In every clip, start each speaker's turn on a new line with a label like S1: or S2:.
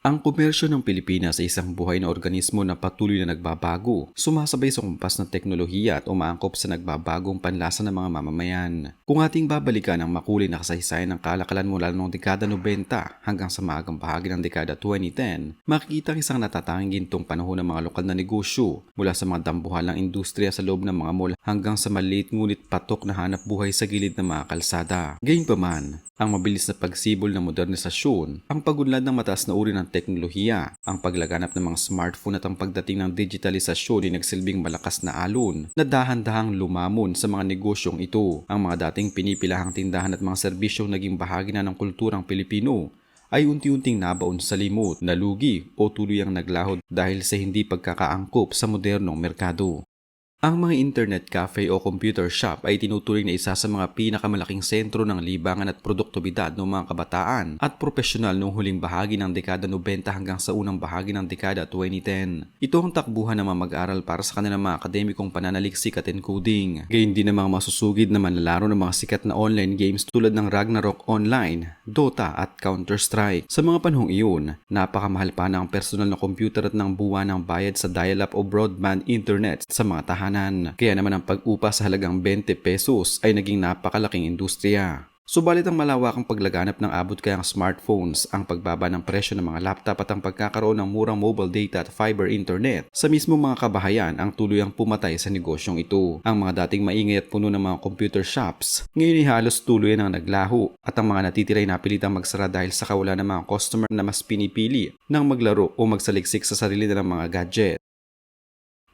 S1: Ang komersyo ng Pilipinas ay isang buhay na organismo na patuloy na nagbabago, sumasabay sa kumpas ng teknolohiya at umaangkop sa nagbabagong panlasa ng mga mamamayan. Kung ating babalikan ang makulay na kasaysayan ng kalakalan mula noong dekada 90 hanggang sa maagang bahagi ng dekada 2010, makikita ang isang natatanging gintong panahon ng mga lokal na negosyo, mula sa mga dambuhalang industriya sa loob ng mga mall hanggang sa maliit ngunit patok na hanap buhay sa gilid ng mga kalsada. Gayunpaman, ang mabilis na pagsibol ng modernisasyon, ang pagunlad ng mataas na uri ng teknolohiya, ang paglaganap ng mga smartphone at ang pagdating ng digitalisasyon ay nagsilbing malakas na alon na dahan-dahang lumamon sa mga negosyong ito. Ang mga dating pinipilahang tindahan at mga serbisyong naging bahagi na ng kulturang Pilipino ay unti-unting nabaon sa limot, nalugi o tuluyang naglahod dahil sa hindi pagkakaangkop sa modernong merkado. Ang mga internet cafe o computer shop ay tinuturing na isa sa mga pinakamalaking sentro ng libangan at produktibidad ng mga kabataan at profesional noong huling bahagi ng dekada 90 hanggang sa unang bahagi ng dekada 2010. Ito ang takbuhan ng mga mag-aaral para sa kanilang mga akademikong pananaliksik at encoding. Gayun din ang mga masusugid na manlalaro ng mga sikat na online games tulad ng Ragnarok Online, Dota at Counter-Strike. Sa mga panahong iyon, napakamahal pa na ang personal na computer at ng buwan ng bayad sa dial-up o broadband internet sa mga tahanan. Kaya naman ang pag-upa sa halagang 20 pesos ay naging napakalaking industriya. Subalit ang malawakang paglaganap ng abot kayang smartphones, ang pagbaba ng presyo ng mga laptop at ang pagkakaroon ng murang mobile data at fiber internet sa mismo mga kabahayan ang tuluyang pumatay sa negosyong ito. Ang mga dating maingay at puno ng mga computer shops ngayon ay halos tuluyan ang naglaho at ang mga natitira ay napilitang magsara dahil sa kawalan ng mga customer na mas pinipili ng maglaro o magsaliksik sa sarili ng mga gadget.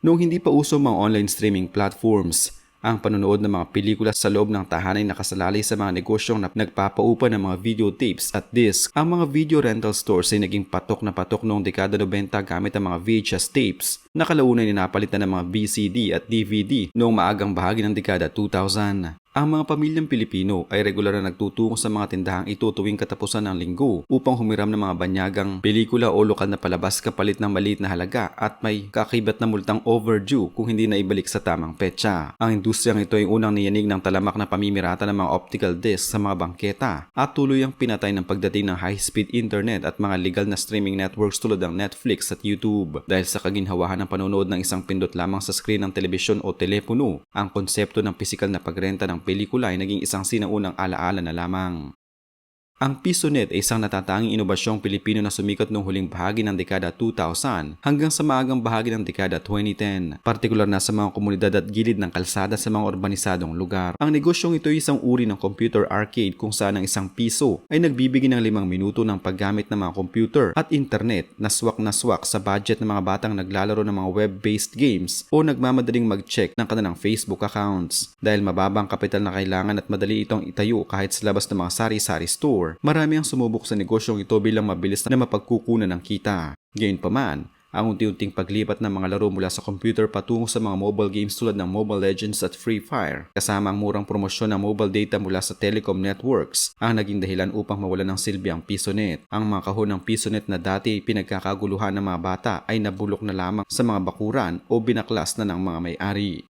S1: Noong hindi pa uso mga online streaming platforms, ang panonood ng mga pelikula sa loob ng tahanan ay nakasalalay sa mga negosyong nagpapaupa ng mga videotapes at disc. Ang mga video rental stores ay naging patok na patok noong dekada 90 gamit ang mga VHS tapes na kalaunan ay napalitan ng mga VCD at DVD noong maagang bahagi ng dekada 2000. Ang mga pamilyang Pilipino ay regular na nagtutungo sa mga tindahang ito tuwing katapusan ng linggo upang humiram ng mga banyagang pelikula o lokal na palabas kapalit ng maliit na halaga at may kakibat na multang overdue kung hindi na ibalik sa tamang petsa. Ang industriyang ito ay unang niyanig ng talamak na pamimirata ng mga optical disc sa mga bangketa at tuluyang pinatay ng pagdating ng high-speed internet at mga legal na streaming networks tulad ng Netflix at YouTube. Dahil sa kaginhawahan ng panonood ng isang pindot lamang sa screen ng telebisyon o telepono, ang konsepto ng pisikal na pagrenta ng pelikula ay naging isang sinaunang alaala na lamang. Ang PisoNet ay isang natatanging inobasyong Pilipino na sumikat noong huling bahagi ng dekada 2000 hanggang sa maagang bahagi ng dekada 2010, partikular na sa mga komunidad at gilid ng kalsada sa mga urbanisadong lugar. Ang negosyong ito ay isang uri ng computer arcade kung saan ang isang piso ay nagbibigay ng 5 minuto ng paggamit ng mga computer at internet na swak sa budget ng mga batang naglalaro ng mga web-based games o nagmamadaling mag-check ng kanilang Facebook accounts. Dahil mababang kapital na kailangan at madali itong itayo kahit sa labas ng mga sari-sari store, marami ang sumubok sa negosyong ito bilang mabilis na mapagkukunan ng kita. Gayunpaman, ang unti-unting paglipat ng mga laro mula sa computer patungo sa mga mobile games tulad ng Mobile Legends at Free Fire, kasama ang murang promosyon ng mobile data mula sa telecom networks, ang naging dahilan upang mawalan ng silbi ang PisoNet. Ang mga kahon ng PisoNet na dati pinagkakaguluhan ng mga bata ay nabulok na lamang sa mga bakuran o binaklas na ng mga may-ari.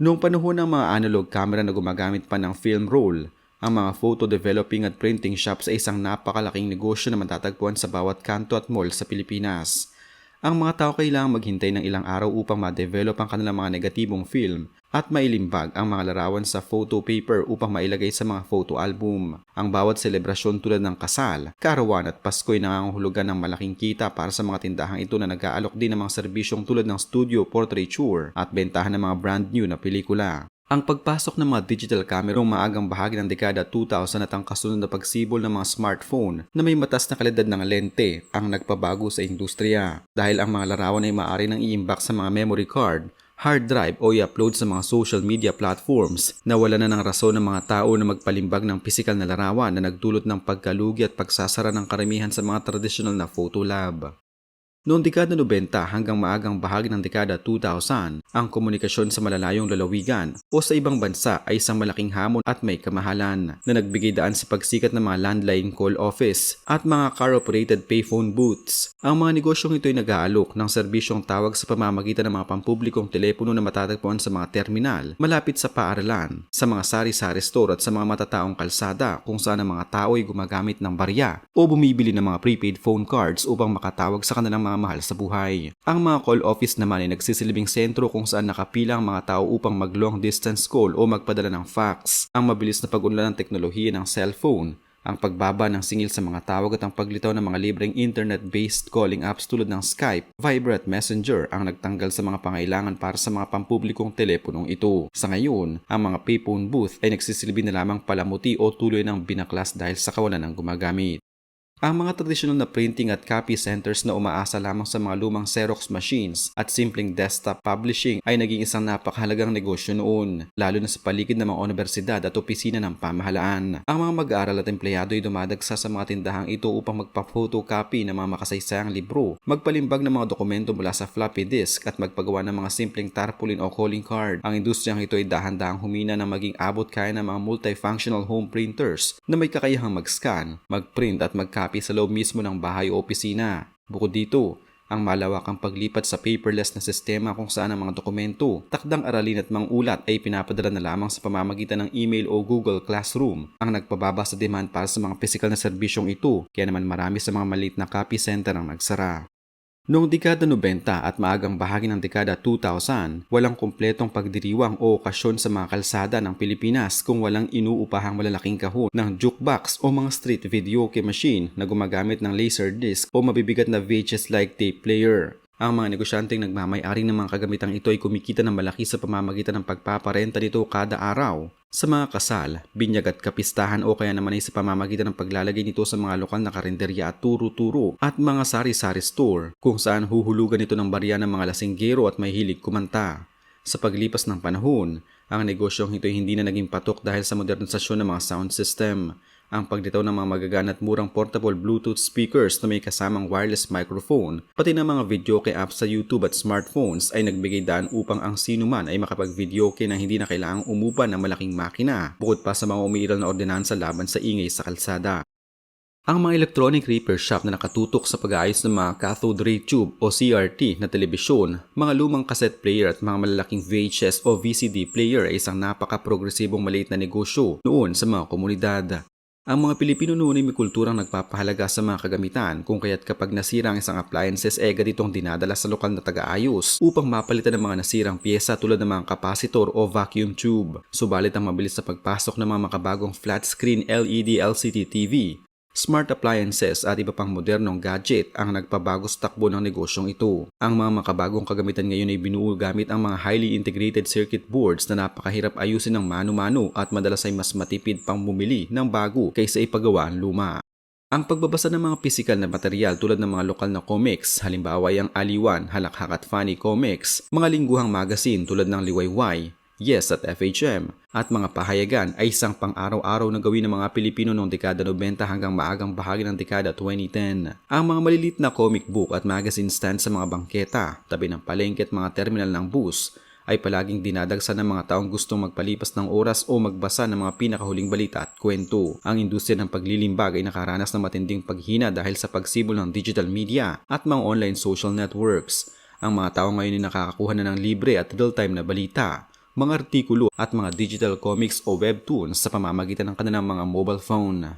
S1: Noong panahon ng mga analog camera na gumagamit pa ng film roll, ang mga photo developing at printing shops ay isang napakalaking negosyo na matatagpuan sa bawat kanto at mall sa Pilipinas. Ang mga tao kailangang maghintay ng ilang araw upang ma-develop ang kanilang mga negatibong film at mailimbag ang mga larawan sa photo paper upang mailagay sa mga photo album. Ang bawat selebrasyon tulad ng kasal, karawan at Pasko ay nangangahulugan ng malaking kita para sa mga tindahang ito na nag-aalok din ng mga serbisyong tulad ng studio portraiture at bentahan ng mga brand new na pelikula. Ang pagpasok ng mga digital camera noong maagang bahagi ng dekada 2000 at ang kasunod na pagsibol ng mga smartphone na may matas na kalidad ng lente ang nagpabago sa industriya. Dahil ang mga larawan ay maaari nang i-imbak sa mga memory card, hard drive o i-upload sa mga social media platforms, nawala na ng rason ng mga tao na magpalimbag ng pisikal na larawan na nagdulot ng pagkalugi at pagsasara ng karamihan sa mga tradisyonal na photo lab. Noong dekada 90 hanggang maagang bahagi ng dekada 2000, ang komunikasyon sa malalayong lalawigan o sa ibang bansa ay isang malaking hamon at may kamahalan na nagbigay daan sa pagsikat ng mga landline call office at mga car-operated payphone booths. Ang mga negosyong ito ay nag-aalok ng serbisyong tawag sa pamamagitan ng mga pampublikong telepono na matatagpuan sa mga terminal, malapit sa paaralan, sa mga sari-sari store at sa mga matataong kalsada kung saan ang mga tao ay gumagamit ng barya o bumibili ng mga prepaid phone cards upang makatawag sa kanilang mga mahal sa buhay. Ang mga call office naman ay nagsisilbing sentro kung saan nakapila ang mga tao upang mag-long distance call o magpadala ng fax. Ang mabilis na pag-unlad ng teknolohiya ng cellphone, ang pagbaba ng singil sa mga tawag at ang paglitaw ng mga libreng internet-based calling apps tulad ng Skype, Viber at Messenger ang nagtanggal sa mga pangailangan para sa mga pampublikong teleponong ito. Sa ngayon, ang mga payphone booth ay nagsisilbi na lamang palamuti o tuloy ng binaklas dahil sa kawalan ng gumagamit. Ang mga tradisyonal na printing at copy centers na umaasa lamang sa mga lumang Xerox machines at simpleng desktop publishing ay naging isang napakahalagang negosyo noon, lalo na sa paligid ng mga universidad at opisina ng pamahalaan. Ang mga mag-aaral at empleyado ay dumadagsa sa mga tindahang ito upang magpa-photocopy ng mga makasaysayang libro, magpalimbag ng mga dokumento mula sa floppy disk at magpagawa ng mga simpleng tarpaulin o calling card. Ang industriyang ito ay dahan-dahang humina na maging abot kaya ng mga multifunctional home printers na may kakayahang mag-scan, mag-print at mag-copy sa loob mismo ng bahay o opisina. Bukod dito, ang malawakang paglipat sa paperless na sistema kung saan ang mga dokumento, takdang aralin at mangulat ay pinapadala na lamang sa pamamagitan ng email o Google Classroom ang nagpababa sa demand para sa mga physical na serbisyong ito, kaya naman marami sa mga maliit na copy center ang nagsara. Noong dekada 90 at maagang bahagi ng dekada 2000, walang kumpletong pagdiriwang o okasyon sa mga kalsada ng Pilipinas kung walang inuupahang malalaking kahon ng jukebox o mga street videoke machine na gumagamit ng laserdisc o mabibigat na VHS-like tape player. Ang mga negosyanteng nagmamay-ari ng mga kagamitang ito ay kumikita ng malaki sa pamamagitan ng pagpaparenta nito kada araw sa mga kasal, binyag at kapistahan o kaya naman ay sa pamamagitan ng paglalagay nito sa mga lokal na karinderya at turo-turo at mga sari-sari store kung saan huhulugan ito ng barya ng mga lasinggero at may hilig kumanta. Sa paglipas ng panahon, ang negosyong ito ay hindi na naging patok dahil sa modernisasyon ng mga sound system. Ang pagditaw ng mga magagaan at murang portable Bluetooth speakers na may kasamang wireless microphone, pati ng mga videoke apps sa YouTube at smartphones ay nagbigay daan upang ang sino man ay makapag-videoke na hindi na kailangang umupa ng malaking makina, bukod pa sa mga umiiral na ordinansa laban sa ingay sa kalsada. Ang mga electronic repair shop na nakatutok sa pag-aayos ng mga cathode ray tube o CRT na telebisyon, mga lumang cassette player at mga malalaking VHS o VCD player ay isang napaka-progresibong maliit na negosyo noon sa mga komunidad. Ang mga Pilipino noon ay may kulturang nagpapahalaga sa mga kagamitan kung kaya't kapag nasira ang isang appliances ay agad itong dinadala sa lokal na taga-ayos upang mapalitan ng mga nasirang pyesa tulad ng mga kapasitor o vacuum tube. Subalit ang mabilis na pagpasok ng mga makabagong flat screen LED LCD TV, smart appliances at iba pang modernong gadget ang nagpabago sa takbo ng negosyong ito. Ang mga makabagong kagamitan ngayon ay binuo gamit ang mga highly integrated circuit boards na napakahirap ayusin ng mano-mano at madalas ay mas matipid pang bumili ng bago kaysa ipagawa ang luma. Ang pagbabasa ng mga pisikal na material tulad ng mga lokal na comics, halimbawa ay ang Aliwan, Halakhak at Funny Comics, mga lingguhang magazine tulad ng Liwayway, Yes at FHM, at mga pahayagan ay isang pang-araw-araw na gawin ng mga Pilipino noong dekada 90 hanggang maagang bahagi ng dekada 2010. Ang mga malilit na comic book at magazine stand sa mga bangketa, tabi ng palengke at mga terminal ng bus ay palaging dinadagsan ng mga taong gustong magpalipas ng oras o magbasa ng mga pinakahuling balita at kwento. Ang industriya ng paglilimbag ay nakaranas ng matinding paghina dahil sa pagsibol ng digital media at mga online social networks. Ang mga tao ngayon ay nakakakuha na ng libre at real-time na balita, mga artikulo at mga digital comics o webtoons sa pamamagitan ng kanilang mga mobile phone.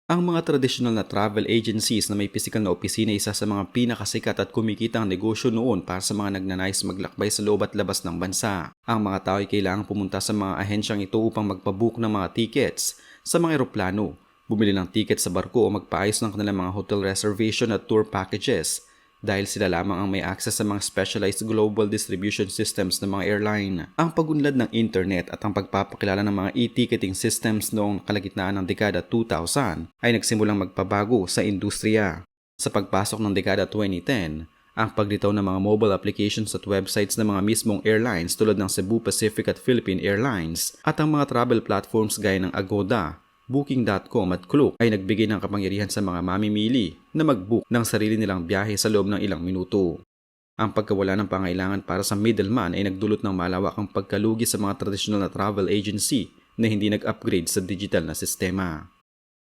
S1: Ang mga tradisyonal na travel agencies na may pisikal na opisina ay isa sa mga pinakasikat at kumikitang negosyo noon para sa mga nagnanais maglakbay sa loob at labas ng bansa. Ang mga tao ay kailangang pumunta sa mga ahensyang ito upang magpabook ng mga tickets sa mga eroplano, bumili ng ticket sa barko o magpaayos ng kanilang mga hotel reservation at tour packages. Dahil sila lamang ang may access sa mga specialized global distribution systems ng mga airline. Ang pagunlad ng internet at ang pagpapakilala ng mga e-ticketing systems noong kalagitnaan ng dekada 2000 ay nagsimulang magpabago sa industriya. Sa pagpasok ng dekada 2010, ang paglitaw ng mga mobile applications at websites ng mga mismong airlines tulad ng Cebu Pacific at Philippine Airlines at ang mga travel platforms gaya ng Agoda, Booking.com at Klook ay nagbigay ng kapangyarihan sa mga mamimili na mag-book ng sarili nilang biyahe sa loob ng ilang minuto. Ang pagkawala ng pangailangan para sa middleman ay nagdulot ng malawakang pagkalugi sa mga tradisyonal na travel agency na hindi nag-upgrade sa digital na sistema.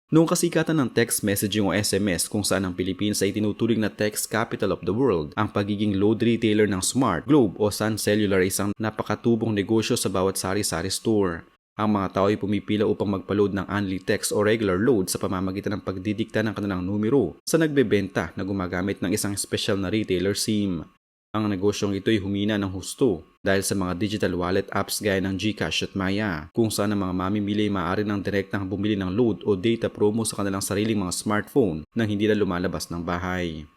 S1: Noong kasikatan ng text messaging o SMS kung saan ang Pilipinas ay tinuturing na text capital of the world, ang pagiging load retailer ng Smart, Globe o Sun Cellular ay isang napakatubong negosyo sa bawat sari-sari store. Ang mga tao ay pumipila upang magpa-load ng only text o regular load sa pamamagitan ng pagdidikta ng kanilang numero sa nagbebenta na gumagamit ng isang special na retailer SIM. Ang negosyong ito ay humina ng husto dahil sa mga digital wallet apps gaya ng GCash at Maya, kung saan ang mga mamimili ay maaari ng direktang bumili ng load o data promo sa kanilang sariling mga smartphone nang hindi na lumalabas ng bahay.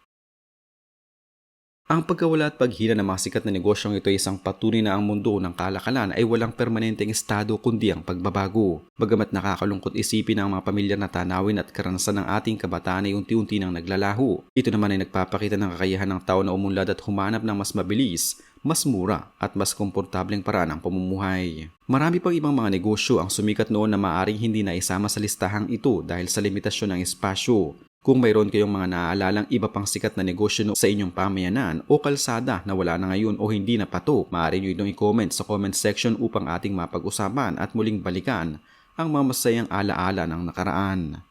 S1: Ang pagkawala at paghina ng mga sikat na negosyong ito ay isang patunay na ang mundo ng kalakalan ay walang permanenteng estado kundi ang pagbabago. Bagamat nakakalungkot isipin ang mga pamilyar na tanawin at karanasan ng ating kabataan ay unti-unti nang naglalaho. Ito naman ay nagpapakita ng kakayahan ng tao na umunlad at humanap ng mas mabilis, mas mura at mas komportableng paraan ng pamumuhay. Marami pang ibang mga negosyo ang sumikat noon na maaaring hindi na isama sa listahang ito dahil sa limitasyon ng espasyo. Kung mayroon kayong mga naaalalang iba pang sikat na negosyo sa inyong pamayanan o kalsada na wala na ngayon o hindi na pato, maaari nyo itong i-comment sa comment section upang ating mapag-usapan at muling balikan ang mga masayang alaala ng nakaraan.